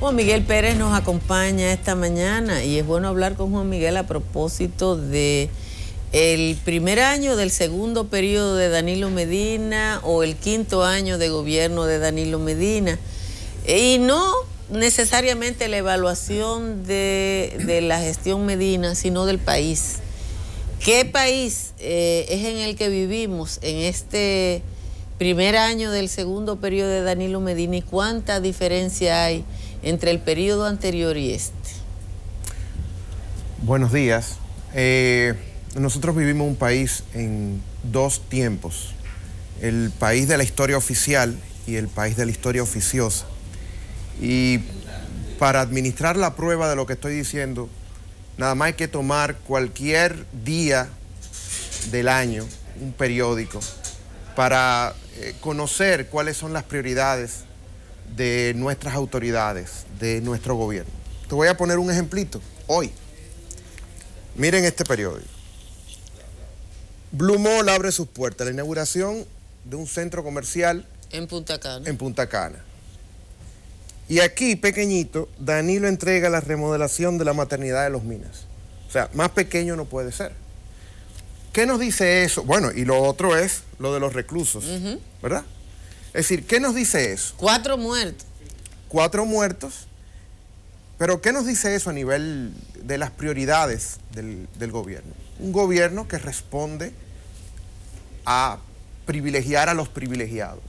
Juan Miguel Pérez nos acompaña esta mañana y es bueno hablar con Juan Miguel a propósito de el primer año del segundo periodo de Danilo Medina o el quinto año de gobierno de Danilo Medina, y no necesariamente la evaluación de la gestión Medina, sino del país. ¿Qué país es en el que vivimos en este primer año del segundo periodo de Danilo Medina y cuánta diferencia hay entre el periodo anterior y este? Buenos días. Nosotros vivimos un país en dos tiempos, el país de la historia oficial y el país de la historia oficiosa. Y para administrar la prueba de lo que estoy diciendo, nada más hay que tomar cualquier día del año, un periódico, para conocer cuáles son las prioridades de nuestras autoridades, de nuestro gobierno. Te voy a poner un ejemplito. Hoy, miren este periódico. Blue Mall abre sus puertas, la inauguración de un centro comercial en Punta Cana. En Punta Cana. Y aquí, pequeñito, Danilo entrega la remodelación de la maternidad de Los Minas. O sea, más pequeño no puede ser. ¿Qué nos dice eso? Bueno, y lo otro es lo de los reclusos, ¿verdad? Es decir, ¿qué nos dice eso? 4 muertos. 4 muertos. Pero ¿qué nos dice eso a nivel de las prioridades del gobierno? Un gobierno que responde a privilegiar a los privilegiados.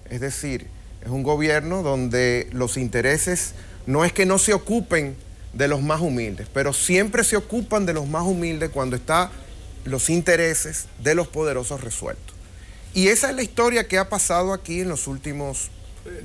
Es decir, es un gobierno donde los intereses no es que no se ocupen de los más humildes, pero siempre se ocupan de los más humildes cuando están los intereses de los poderosos resueltos. Y esa es la historia que ha pasado aquí en los últimos,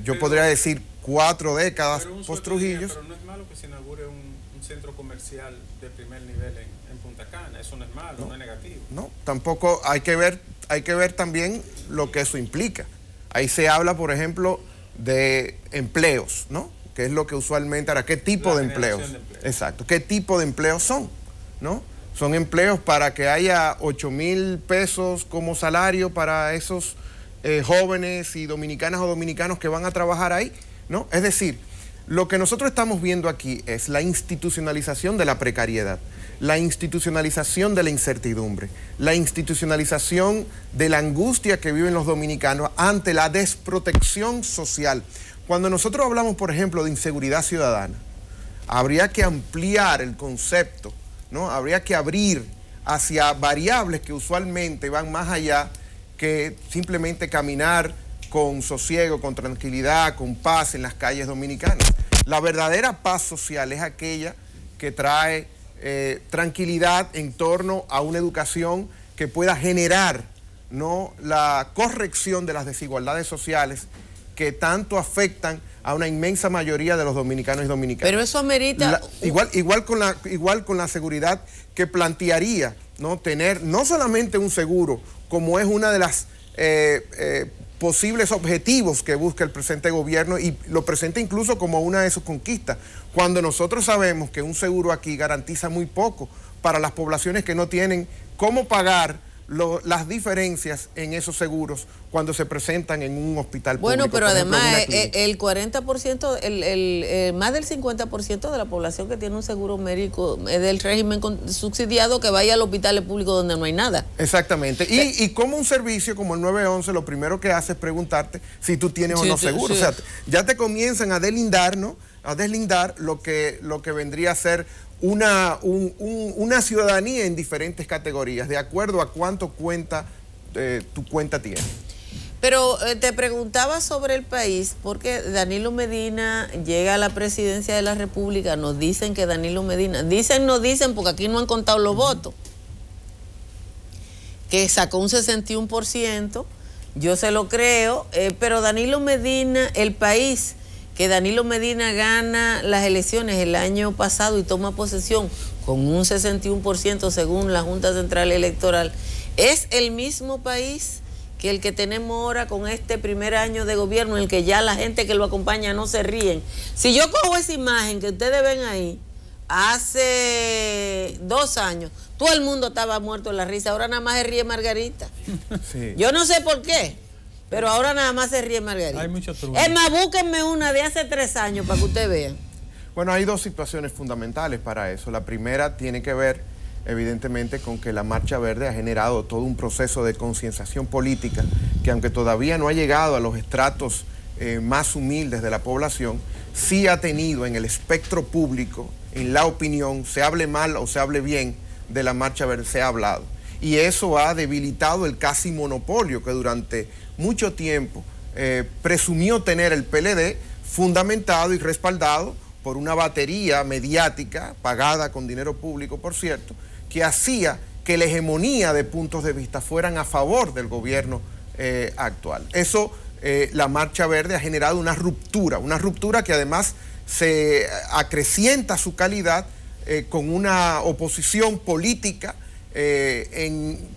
yo podría decir, 4 décadas post-Trujillo. Pero no es malo que se inaugure un centro comercial de primer nivel en Punta Cana. Eso no es malo, no es negativo. No, tampoco hay que ver también lo que eso implica. Ahí se habla, por ejemplo, de empleos, ¿no? Que es lo que usualmente, ahora, ¿qué tipo de empleos? Exacto, ¿qué tipo de empleos son? ¿No? Son empleos para que haya 8,000 pesos como salario para esos jóvenes y dominicanas o dominicanos que van a trabajar ahí, ¿no? Es decir, lo que nosotros estamos viendo aquí es la institucionalización de la precariedad, la institucionalización de la incertidumbre, la institucionalización de la angustia que viven los dominicanos ante la desprotección social. Cuando nosotros hablamos, por ejemplo, de inseguridad ciudadana, habría que ampliar el concepto, ¿no? Habría que abrir hacia variables que usualmente van más allá que simplemente caminar con sosiego, con tranquilidad, con paz en las calles dominicanas. La verdadera paz social es aquella que trae tranquilidad en torno a una educación que pueda generar, ¿no?, la corrección de las desigualdades sociales que tanto afectan a una inmensa mayoría de los dominicanos y dominicanas. Pero eso amerita... Igual con la seguridad que plantearía, ¿no?, tener no solamente un seguro, como es una de las posibles objetivos que busca el presente gobierno, y lo presenta incluso como una de sus conquistas, cuando nosotros sabemos que un seguro aquí garantiza muy poco para las poblaciones que no tienen cómo pagar las diferencias en esos seguros cuando se presentan en un hospital público. Bueno, pero además el 40%, más del 50% de la población que tiene un seguro médico es del régimen subsidiado, que vaya al hospital público donde no hay nada. Exactamente. Y como un servicio como el 911, lo primero que hace es preguntarte si tú tienes o no seguro. Sí. O sea, ya te comienzan a deslindar, ¿no?, a deslindar lo que vendría a ser una ciudadanía en diferentes categorías, de acuerdo a cuánto tu cuenta tiene. Pero te preguntaba sobre el país, porque Danilo Medina llega a la presidencia de la República, nos dicen que Danilo Medina, no dicen porque aquí no han contado los votos, que sacó un 61%, yo se lo creo, pero Danilo Medina, el país, que Danilo Medina gana las elecciones el año pasado y toma posesión con un 61% según la Junta Central Electoral, ¿es el mismo país que el que tenemos ahora con este primer año de gobierno, en el que ya la gente que lo acompaña no se ríen? Si yo cojo esa imagen que ustedes ven ahí, hace 2 años, todo el mundo estaba muerto de la risa, ahora nada más se ríe Margarita. Sí. Yo no sé por qué. Pero ahora nada más se ríe Margarita. Hay mucho truco. Es más, búsquenme una de hace 3 años para que usted vea. Bueno, hay 2 situaciones fundamentales para eso. La primera tiene que ver, evidentemente, con que la Marcha Verde ha generado todo un proceso de concienciación política que, aunque todavía no ha llegado a los estratos más humildes de la población, sí ha tenido en el espectro público, en la opinión, se hable mal o se hable bien de la Marcha Verde, se ha hablado. Y eso ha debilitado el casi monopolio que durante mucho tiempo presumió tener el PLD, fundamentado y respaldado por una batería mediática, pagada con dinero público, por cierto, que hacía que la hegemonía de puntos de vista fueran a favor del gobierno actual. Eso, la Marcha Verde ha generado una ruptura que además se acrecienta su calidad con una oposición política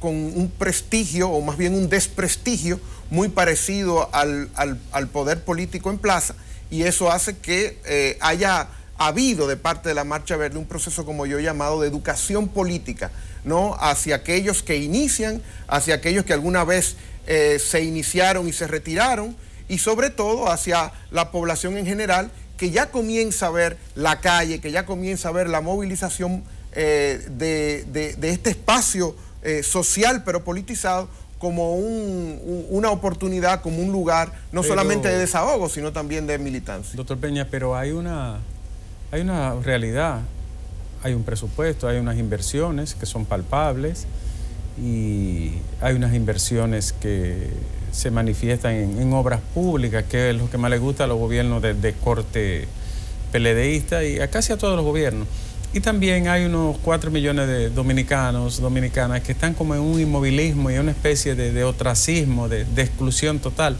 con un prestigio, o más bien un desprestigio, muy parecido al poder político en plaza, y eso hace que haya habido de parte de la Marcha Verde un proceso, como yo he llamado, de educación política, ¿no? Hacia aquellos que inician, hacia aquellos que alguna vez se iniciaron y se retiraron, y sobre todo hacia la población en general, que ya comienza a ver la calle, que ya comienza a ver la movilización de este espacio social pero politizado como una oportunidad, como un lugar no solamente de desahogo, sino también de militancia. Doctor Peña, pero hay una realidad, hay un presupuesto, hay unas inversiones que son palpables y hay unas inversiones que se manifiestan en obras públicas, que es lo que más le gusta a los gobiernos de corte PLDista y a casi a todos los gobiernos. Y también hay unos 4 millones de dominicanos, dominicanas, que están como en un inmovilismo y una especie de ostracismo, de exclusión total.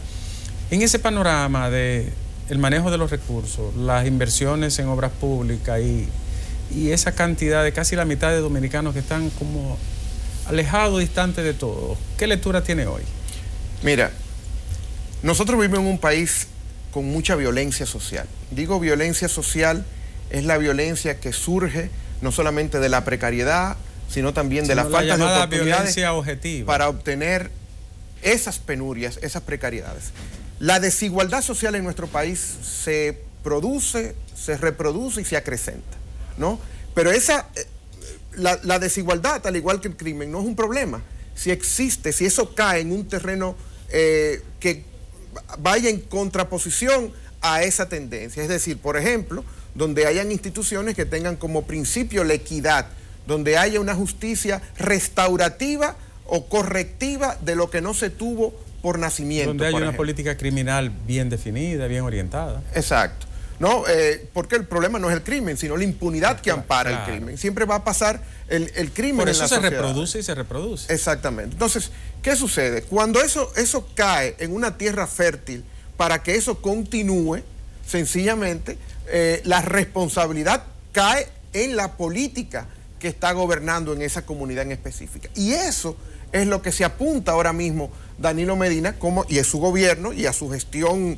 En ese panorama de el manejo de los recursos, las inversiones en obras públicas y esa cantidad de casi la mitad de dominicanos que están como alejados, distantes de todo, ¿qué lectura tiene hoy? Mira, nosotros vivimos en un país con mucha violencia social. Digo violencia social, es la violencia que surge no solamente de la precariedad, sino también de la falta de oportunidades para obtener esas penurias, esas precariedades. La desigualdad social en nuestro país se produce, se reproduce y se acrecenta, ¿no? Pero la desigualdad, al igual que el crimen, no es un problema. Si existe, si eso cae en un terreno que vaya en contraposición a esa tendencia. Es decir, por ejemplo, donde hayan instituciones que tengan como principio la equidad, donde haya una justicia restaurativa o correctiva de lo que no se tuvo por nacimiento. Donde haya una política criminal bien definida, bien orientada. Exacto. No, porque el problema no es el crimen, sino la impunidad que ampara el crimen. Siempre va a pasar el crimen por en la sociedad. Por eso se reproduce y se reproduce. Exactamente. Entonces, ¿qué sucede? Cuando eso cae en una tierra fértil para que eso continúe, sencillamente, la responsabilidad cae en la política que está gobernando en esa comunidad en específica. Y eso es lo que se apunta ahora mismo Danilo Medina y a su gobierno y a su gestión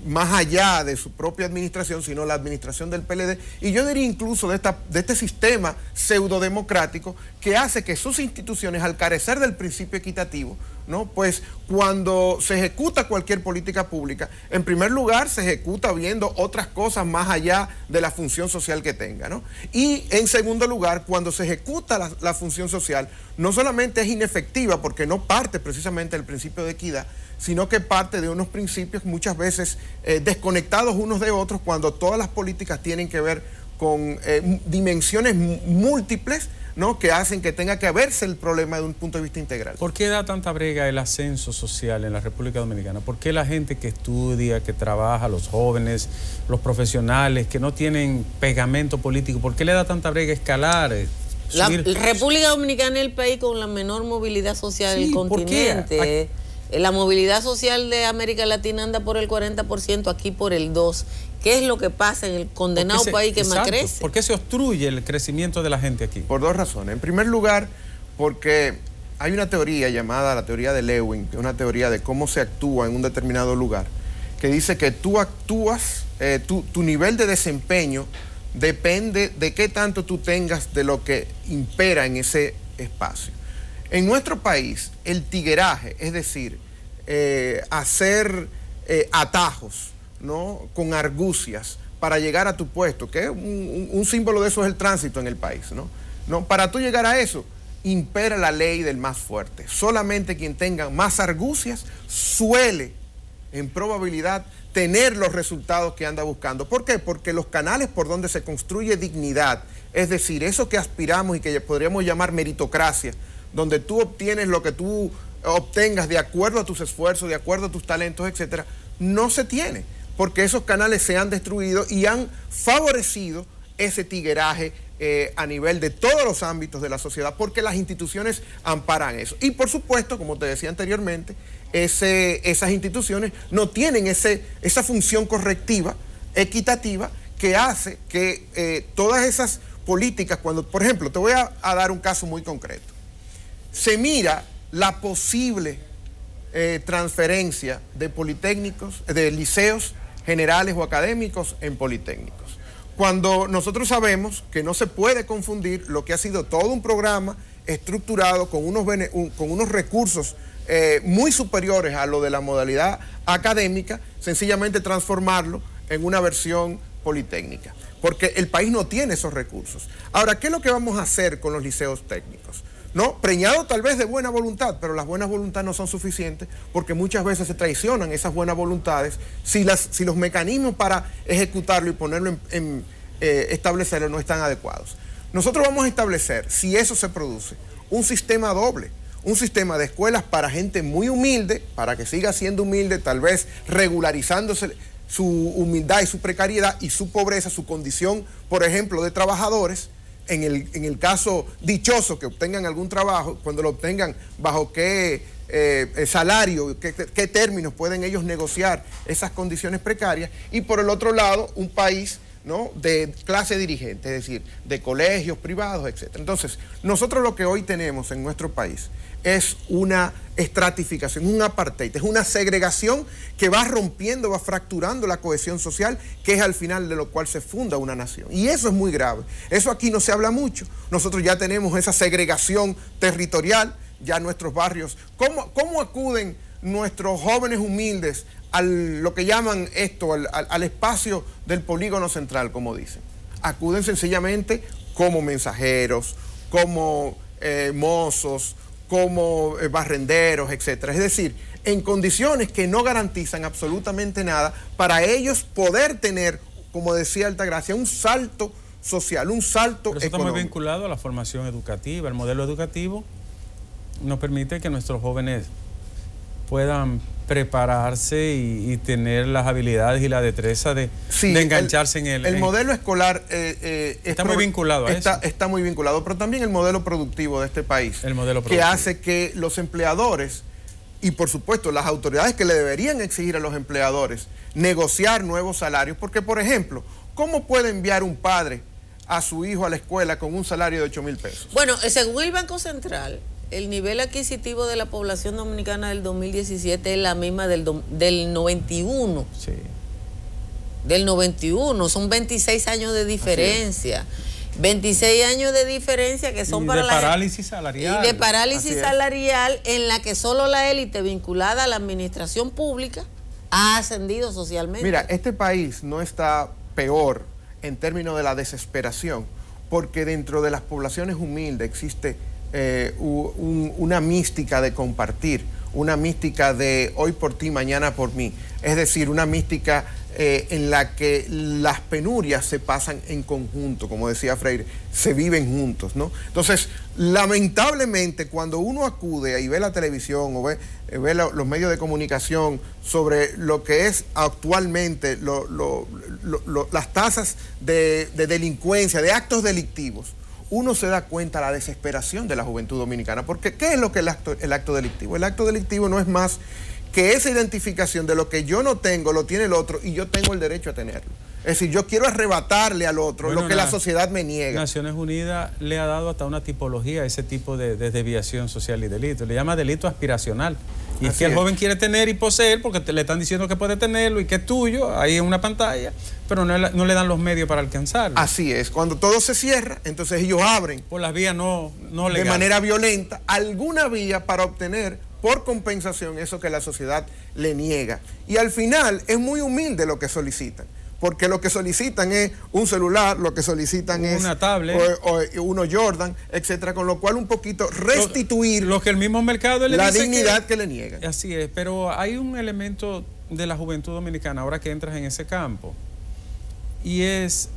más allá de su propia administración, sino la administración del PLD, y yo diría incluso de este sistema pseudodemocrático que hace que sus instituciones, al carecer del principio equitativo, ¿no? Pues cuando se ejecuta cualquier política pública, en primer lugar se ejecuta viendo otras cosas más allá de la función social que tenga, ¿no? Y en segundo lugar, cuando se ejecuta la función social, no solamente es inefectiva porque no parte precisamente del principio de equidad, sino que parte de unos principios muchas veces desconectados unos de otros, cuando todas las políticas tienen que ver con dimensiones múltiples, ¿no? Que hacen que tenga que verse el problema de un punto de vista integral. ¿Por qué da tanta brega el ascenso social en la República Dominicana? ¿Por qué la gente que estudia, que trabaja, los jóvenes, los profesionales, que no tienen pegamento político, por qué le da tanta brega escalar? La República Dominicana es el país con la menor movilidad social del continente. La movilidad social de América Latina anda por el 40%, aquí por el 2%. ¿Qué es lo que pasa en el condenado país que más crece? ¿Por qué se obstruye el crecimiento de la gente aquí? Por 2 razones. En primer lugar, porque hay una teoría llamada la teoría de Lewin, que es una teoría de cómo se actúa en un determinado lugar, que dice que tú actúas, tu nivel de desempeño depende de qué tanto tú tengas de lo que impera en ese espacio. En nuestro país, el tigueraje, es decir, hacer atajos, ¿no?, con argucias para llegar a tu puesto, que un símbolo de eso es el tránsito en el país, ¿no? Para tú llegar a eso, impera la ley del más fuerte. Solamente quien tenga más argucias suele, en probabilidad, tener los resultados que anda buscando. ¿Por qué? Porque los canales por donde se construye dignidad, es decir, eso que aspiramos y que podríamos llamar meritocracia, donde tú obtienes lo que tú obtengas de acuerdo a tus esfuerzos, de acuerdo a tus talentos, etcétera, no se tiene, porque esos canales se han destruido y han favorecido ese tigueraje a nivel de todos los ámbitos de la sociedad, porque las instituciones amparan eso. Y por supuesto, como te decía anteriormente, esas instituciones no tienen esa función correctiva, equitativa, que hace que todas esas políticas, cuando, por ejemplo, te voy a dar un caso muy concreto, se mira la posible transferencia de politécnicos, de liceos generales o académicos en politécnicos, cuando nosotros sabemos que no se puede confundir lo que ha sido todo un programa estructurado con unos recursos muy superiores a lo de la modalidad académica, sencillamente transformarlo en una versión politécnica, porque el país no tiene esos recursos. Ahora, ¿qué es lo que vamos a hacer con los liceos técnicos? ¿No? Preñado tal vez de buena voluntad, pero las buenas voluntades no son suficientes, porque muchas veces se traicionan esas buenas voluntades si los mecanismos para ejecutarlo y ponerlo establecerlo no están adecuados. Nosotros vamos a establecer, si eso se produce, un sistema doble, un sistema de escuelas para gente muy humilde, para que siga siendo humilde, tal vez regularizándose su humildad y su precariedad y su pobreza, su condición, por ejemplo, de trabajadores. En el caso dichoso que obtengan algún trabajo, cuando lo obtengan, bajo qué salario, qué términos pueden ellos negociar esas condiciones precarias. Y por el otro lado, un país, ¿no?, de clase dirigente, es decir, de colegios privados, etc. Entonces, nosotros lo que hoy tenemos en nuestro país es una estratificación, un apartheid, es una segregación que va rompiendo, va fracturando la cohesión social, que es al final de lo cual se funda una nación. Y eso es muy grave. Eso aquí no se habla mucho. Nosotros ya tenemos esa segregación territorial, ya nuestros barrios. ¿Cómo acuden nuestros jóvenes humildes a lo que llaman esto, al espacio del polígono central, como dicen? Acuden sencillamente como mensajeros, como mozos, como barrenderos, etcétera. Es decir, en condiciones que no garantizan absolutamente nada para ellos poder tener, como decía Altagracia, un salto social, un salto económico. Está muy vinculado a la formación educativa. El modelo educativo nos permite que nuestros jóvenes puedan prepararse y tener las habilidades y la destreza de engancharse en el... El modelo escolar está muy vinculado a eso. Está muy vinculado, pero también el modelo productivo de este país. El modelo productivo. Que hace que los empleadores y, por supuesto, las autoridades que le deberían exigir a los empleadores negociar nuevos salarios, porque, por ejemplo, ¿cómo puede enviar un padre a su hijo a la escuela con un salario de 8,000 pesos? Bueno, según el Banco Central, el nivel adquisitivo de la población dominicana del 2017 es la misma del 91. Sí. Del 91, son 26 años de diferencia. 26 años de diferencia que son para la... parálisis salarial. Y de parálisis salarial en la que solo la élite vinculada a la administración pública ha ascendido socialmente. Mira, este país no está peor en términos de la desesperación, porque dentro de las poblaciones humildes existe una mística de compartir, una mística de hoy por ti, mañana por mí. Es decir, una mística en la que las penurias se pasan en conjunto, como decía Freire, se viven juntos, ¿no? Entonces, lamentablemente, cuando uno acude y ve la televisión o ve los medios de comunicación sobre lo que es actualmente las tasas de delincuencia, de actos delictivos, uno se da cuenta de la desesperación de la juventud dominicana. Porque, ¿qué es lo que es el acto delictivo? El acto delictivo no es más que esa identificación de lo que yo no tengo, lo tiene el otro, y yo tengo el derecho a tenerlo. Es decir, yo quiero arrebatarle al otro lo que la sociedad me niega. Naciones Unidas le ha dado hasta una tipología a ese tipo de desviación social y delito. Le llama delito aspiracional. Y es que el joven quiere tener y poseer porque le están diciendo que puede tenerlo y que es tuyo, ahí en una pantalla, pero no le dan los medios para alcanzarlo. Así es. Cuando todo se cierra, entonces ellos abren por las vías no legales, de manera violenta, alguna vía para obtener por compensación eso que la sociedad le niega. Y al final es muy humilde lo que solicitan, porque lo que solicitan es un celular, lo que solicitan es una tablet, o uno Jordan, etcétera, con lo cual un poquito restituir lo que el mismo mercado le la dice dignidad que le niegan. Así es, pero hay un elemento de la juventud dominicana, ahora que entras en ese campo, y es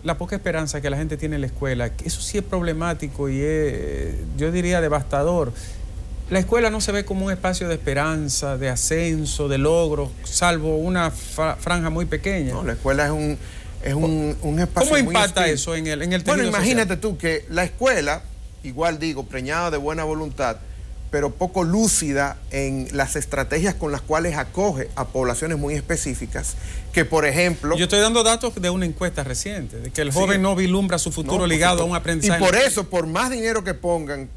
la poca esperanza que la gente tiene en la escuela. Eso sí es problemático y es, yo diría, devastador. La escuela no se ve como un espacio de esperanza, de ascenso, de logro, salvo una franja muy pequeña. No, la escuela es un espacio ¿Cómo muy impacta hostil. eso en el tejido Bueno, imagínate social? tú que la escuela, igual digo, preñada de buena voluntad, pero poco lúcida en las estrategias con las cuales acoge a poblaciones muy específicas, que por ejemplo... Yo estoy dando datos de una encuesta reciente, de que el joven no vislumbra su futuro ligado a un aprendizaje. Y por eso, por más dinero que pongan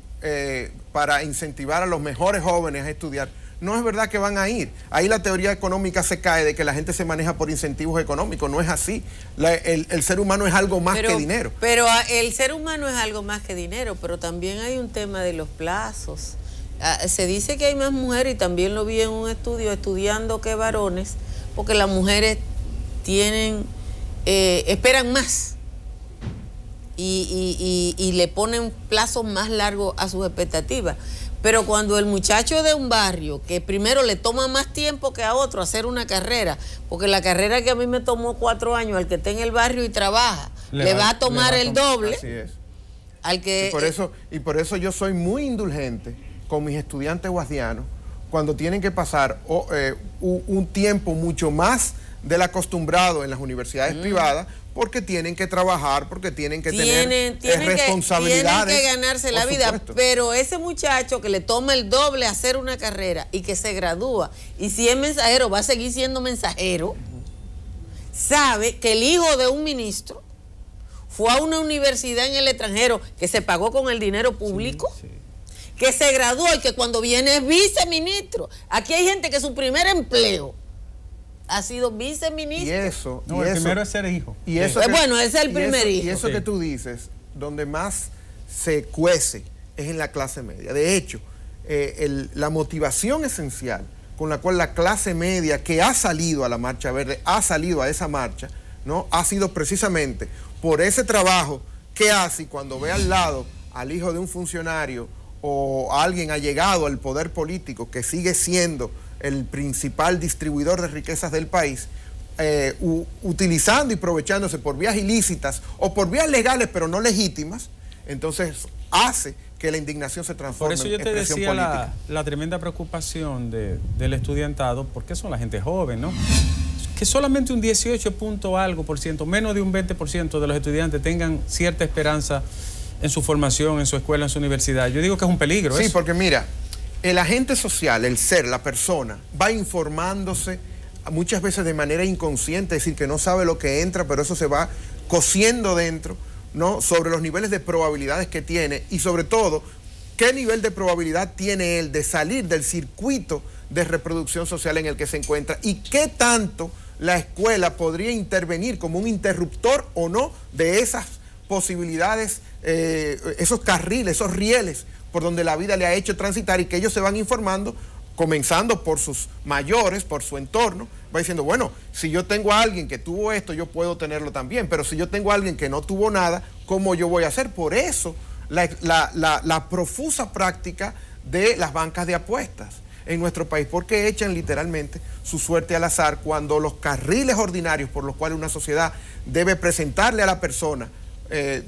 para incentivar a los mejores jóvenes a estudiar, no es verdad que van a ir. Ahí la teoría económica se cae de que la gente se maneja por incentivos económicos. No es así. El ser humano es algo más que dinero. Pero el ser humano es algo más que dinero, pero también hay un tema de los plazos. Se dice que hay más mujeres, y también lo vi en un estudio, estudiando que varones, porque las mujeres esperan más y le ponen plazos más largos a sus expectativas. Pero cuando el muchacho de un barrio, que primero le toma más tiempo que a otro hacer una carrera, porque la carrera que a mí me tomó 4 años, al que está en el barrio y trabaja, le va a tomar el doble. Así es. Al que, y por eso yo soy muy indulgente con mis estudiantes guasdianos cuando tienen que pasar un tiempo mucho más del acostumbrado en las universidades privadas, porque tienen que trabajar, porque tienen que tener responsabilidades. Tienen que ganarse la vida, supuesto. Pero ese muchacho que le toma el doble hacer una carrera y que se gradúa, y si es mensajero va a seguir siendo mensajero, sabe que el hijo de un ministro fue a una universidad en el extranjero que se pagó con el dinero público, que se graduó y que cuando viene es viceministro. Aquí hay gente que su primer empleo ha sido viceministro. El primero es ser hijo. Y eso bueno, ese es el primer hijo. Y eso que tú dices, donde más se cuece es en la clase media. De hecho, la motivación esencial con la cual la clase media que ha salido a la Marcha Verde, ha salido a esa marcha, ¿no?, ha sido precisamente por ese trabajo que hace, y cuando ve al lado al hijo de un funcionario o a alguien allegado al poder político que sigue siendo el principal distribuidor de riquezas del país, utilizando y aprovechándose por vías ilícitas o por vías legales pero no legítimas, entonces hace que la indignación se transforme en expresión política. Por eso yo te decía la tremenda preocupación del estudiantado, porque son la gente joven, ¿no? Que solamente un 18 punto algo por ciento, menos de un 20% de los estudiantes tengan cierta esperanza en su formación, en su escuela, en su universidad. Yo digo que es un peligro. Sí, eso. Porque mira, el agente social, el ser, la persona, va informándose muchas veces de manera inconsciente, es decir, que no sabe lo que entra, pero eso se va cociendo dentro, ¿no?, sobre los niveles de probabilidades que tiene y sobre todo, qué nivel de probabilidad tiene él de salir del circuito de reproducción social en el que se encuentra y qué tanto la escuela podría intervenir como un interruptor o no de esas posibilidades, esos carriles, esos rieles por donde la vida le ha hecho transitar, y que ellos se van informando, comenzando por sus mayores, por su entorno, va diciendo, bueno, si yo tengo a alguien que tuvo esto, yo puedo tenerlo también, pero si yo tengo a alguien que no tuvo nada, ¿cómo yo voy a hacer? Por eso la profusa práctica de las bancas de apuestas en nuestro país, porque echan literalmente su suerte al azar cuando los carriles ordinarios por los cuales una sociedad debe presentarle a la persona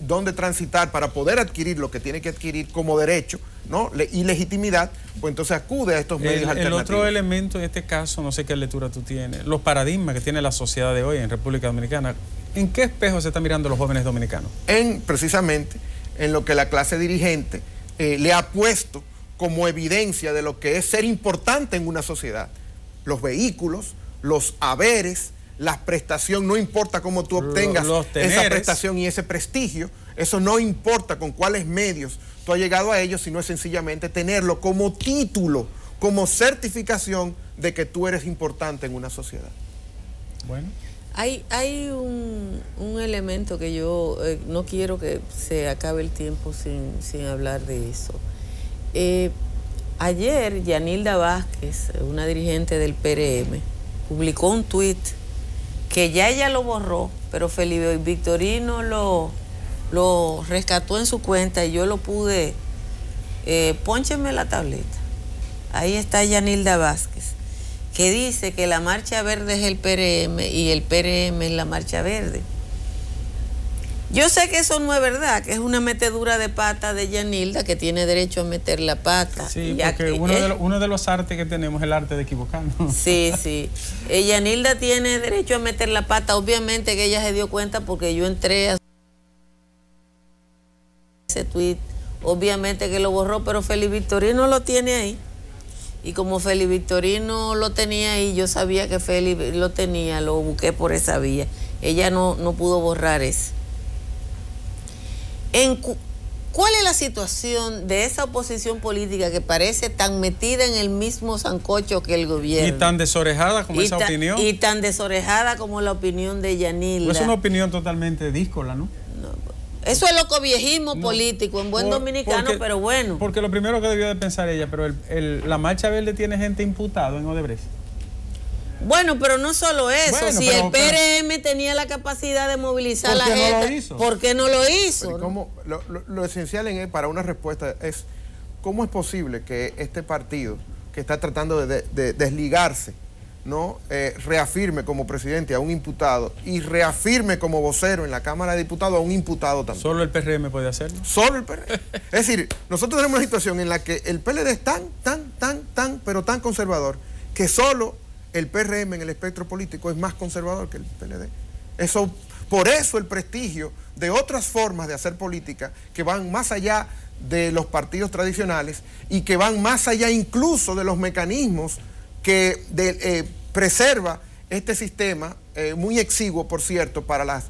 dónde transitar para poder adquirir lo que tiene que adquirir como derecho, ¿no?, y legitimidad, pues entonces acude a estos medios alternativos. El otro elemento en este caso, no sé qué lectura tú tienes, los paradigmas que tiene la sociedad de hoy en República Dominicana. ¿En qué espejo se están mirando los jóvenes dominicanos? Precisamente en lo que la clase dirigente le ha puesto como evidencia de lo que es ser importante en una sociedad. Los vehículos, los haberes, la prestación, no importa cómo tú obtengas esa prestación y ese prestigio, eso no importa con cuáles medios tú has llegado a ellos, sino es sencillamente tenerlo como título, como certificación de que tú eres importante en una sociedad. Bueno. Hay un elemento que yo no quiero que se acabe el tiempo sin hablar de eso. Ayer, Yanilda Vázquez, una dirigente del PRM, publicó un tuit que ya ella lo borró, pero Felipe Victorino lo rescató en su cuenta y yo lo pude... póncheme la tableta. Ahí está Yanilda Vázquez, que dice que la Marcha Verde es el PRM y el PRM es la Marcha Verde. Yo sé que eso no es verdad, que es una metedura de pata de Yanilda, que tiene derecho a meter la pata. Sí, porque uno de los artes que tenemos es el arte de equivocarnos. Sí, sí. Yanilda tiene derecho a meter la pata. Obviamente que ella se dio cuenta porque yo entré a ese tweet. Obviamente que lo borró, pero Felipe Victorino lo tiene ahí. Y como Felipe Victorino lo tenía ahí, yo sabía que Felipe lo tenía, lo busqué por esa vía. Ella no pudo borrar eso. ¿Cuál es la situación de esa oposición política que parece tan metida en el mismo sancocho que el gobierno? Y tan desorejada como esa opinión. Y tan desorejada como la opinión de Yanilda. Es una opinión totalmente díscola, ¿no? Eso es lo coviejismo político, en buen dominicano, pero bueno. Porque lo primero que debió de pensar ella, pero la Marcha Verde tiene gente imputada en Odebrecht. Bueno, pero no solo eso. Bueno, si el PRM tenía la capacidad de movilizar a la gente, ¿por qué no lo hizo? ¿Cómo? Lo esencial para una respuesta es ¿cómo es posible que este partido que está tratando de desligarse, ¿no? Reafirme como presidente a un imputado y reafirme como vocero en la Cámara de Diputados a un imputado también? ¿Solo el PRM puede hacerlo? Solo el PRM. Es decir, nosotros tenemos una situación en la que el PLD es pero tan conservador que solo el PRM en el espectro político es más conservador que el PLD. Por eso el prestigio de otras formas de hacer política que van más allá de los partidos tradicionales y que van más allá incluso de los mecanismos que preserva este sistema, muy exiguo, por cierto, para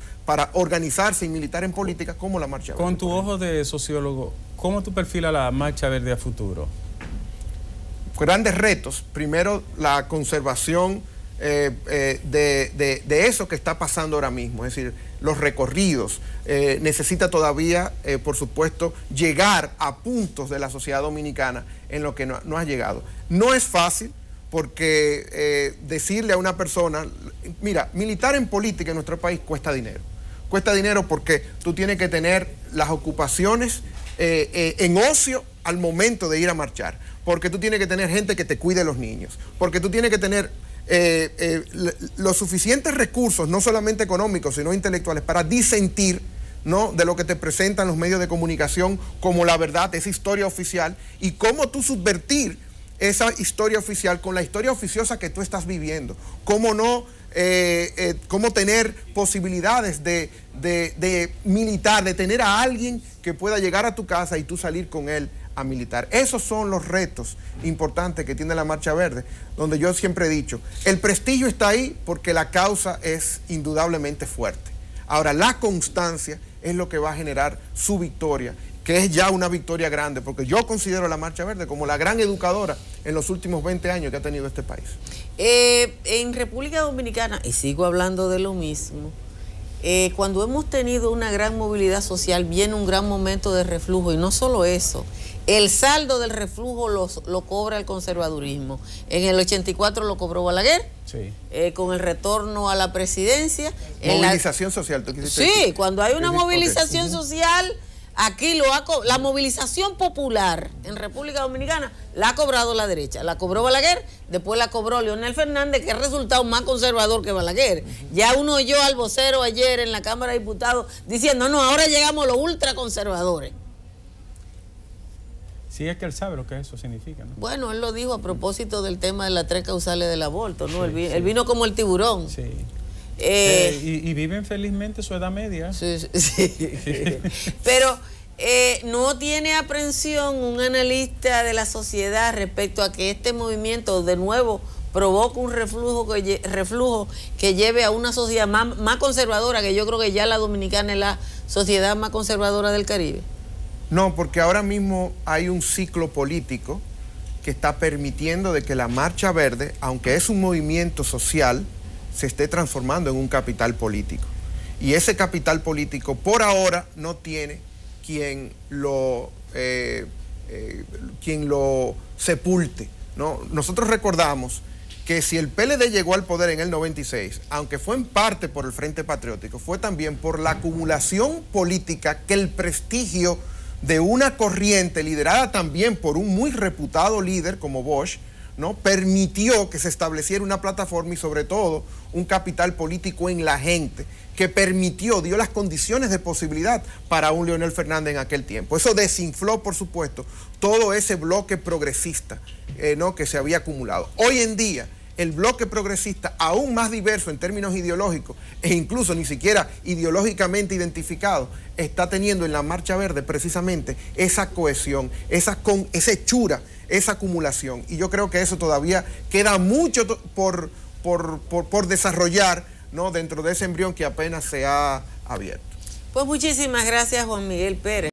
organizarse y militar en política, como la Marcha Verde. Con tu ojo de sociólogo, ¿cómo tú perfilas la Marcha Verde a futuro? Grandes retos. Primero, la conservación de eso que está pasando ahora mismo, es decir, los recorridos. Necesita todavía, por supuesto, llegar a puntos de la sociedad dominicana en lo que no ha llegado. No es fácil, porque decirle a una persona, mira, militar en política en nuestro país cuesta dinero. Cuesta dinero porque tú tienes que tener las ocupaciones en ocio al momento de ir a marchar, porque tú tienes que tener gente que te cuide los niños, porque tú tienes que tener los suficientes recursos, no solamente económicos, sino intelectuales, para disentir, ¿no?, de lo que te presentan los medios de comunicación como la verdad, esa historia oficial, y cómo tú subvertir esa historia oficial con la historia oficiosa que tú estás viviendo. Cómo no, cómo tener posibilidades de militar, de tener a alguien que pueda llegar a tu casa y tú salir con él a militar. Esos son los retos importantes que tiene la Marcha Verde, donde yo siempre he dicho, el prestigio está ahí porque la causa es indudablemente fuerte. Ahora, la constancia es lo que va a generar su victoria, que es ya una victoria grande, porque yo considero a la Marcha Verde como la gran educadora en los últimos 20 años que ha tenido este país. En República Dominicana, y sigo hablando de lo mismo, cuando hemos tenido una gran movilidad social, viene un gran momento de reflujo, y no solo eso, el saldo del reflujo lo cobra el conservadurismo. En el 84 lo cobró Balaguer, sí. Con el retorno a la presidencia. Movilización social, ¿tú quisiste decir? Sí, cuando hay una movilización social, aquí la movilización popular en República Dominicana la ha cobrado la derecha. La cobró Balaguer, después la cobró Leonel Fernández, que ha resultado más conservador que Balaguer. Ya uno oyó al vocero ayer en la Cámara de Diputados diciendo, no, ahora llegamos los ultraconservadores. Sí, es que él sabe lo que eso significa, ¿no? Bueno, él lo dijo a propósito del tema de las 3 causales del aborto, ¿no? Sí, él vino como el tiburón. Sí. Y viven felizmente su edad media. Sí. Pero no tiene aprensión un analista de la sociedad respecto a que este movimiento de nuevo provoca un reflujo que lleve a una sociedad más conservadora, que yo creo que ya la dominicana es la sociedad más conservadora del Caribe. No, porque ahora mismo hay un ciclo político que está permitiendo de que la Marcha Verde, aunque es un movimiento social, se esté transformando en un capital político. Y ese capital político por ahora no tiene quien lo quien lo sepulte, ¿no? Nosotros recordamos que si el PLD llegó al poder en el 96, aunque fue en parte por el Frente Patriótico, fue también por la acumulación política que el prestigio de una corriente liderada también por un muy reputado líder como Bosch, ¿no?, permitió que se estableciera una plataforma y sobre todo un capital político en la gente que dio las condiciones de posibilidad para un Leonel Fernández en aquel tiempo. Eso desinfló, por supuesto, todo ese bloque progresista, ¿no?, que se había acumulado. Hoy en día, el bloque progresista, aún más diverso en términos ideológicos e incluso ni siquiera ideológicamente identificado, está teniendo en la Marcha Verde precisamente esa cohesión, esa hechura, esa acumulación. Y yo creo que eso todavía queda mucho por desarrollar, ¿no?, dentro de ese embrión que apenas se ha abierto. Pues muchísimas gracias, Juan Miguel Pérez.